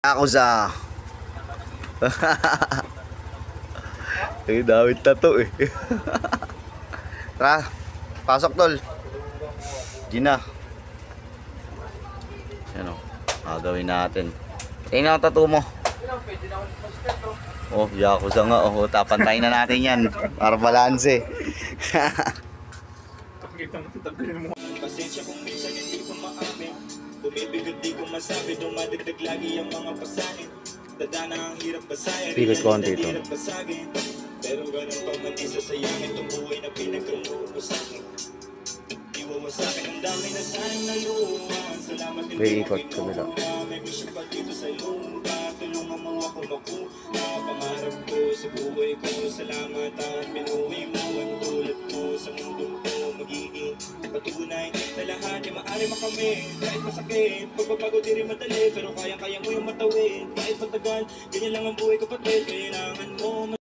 Ako sa Dawit na to eh. Tara, pasok tol. Gina. Ano, gagawin natin. Tingnan ang tattoo mo. Oh, Yakuza nga. Oh, tapantayin na natin yan. Para balanse. Pasensya kung minsan hindi ko maamin. Bumibigot di ko masabi. Dumadagdag lagi ang mga pasanin. Dadana ang hirap basahin. Bigot konti ito. Pero ganun pa man isasayangin itong buhay na pinagkaloob ko sa akin. Iwawasakin ang dami na sayang na luha. Salamat din may ikot kabila. May mission pa dito sa lupa. Tulungan mo ako makuha. Pangarap ko sa buhay ko. Salamat at binuhay mo. Ang tulad ko sa mundong ko. Magiging patunay na lahat ay maaari makamit. Kahit masakit, pagbabago di rin madali. Pero kayang-kaya mo yung matawid. Kahit matagal, ganyan lang ang buhay kapatid. Kailangan mo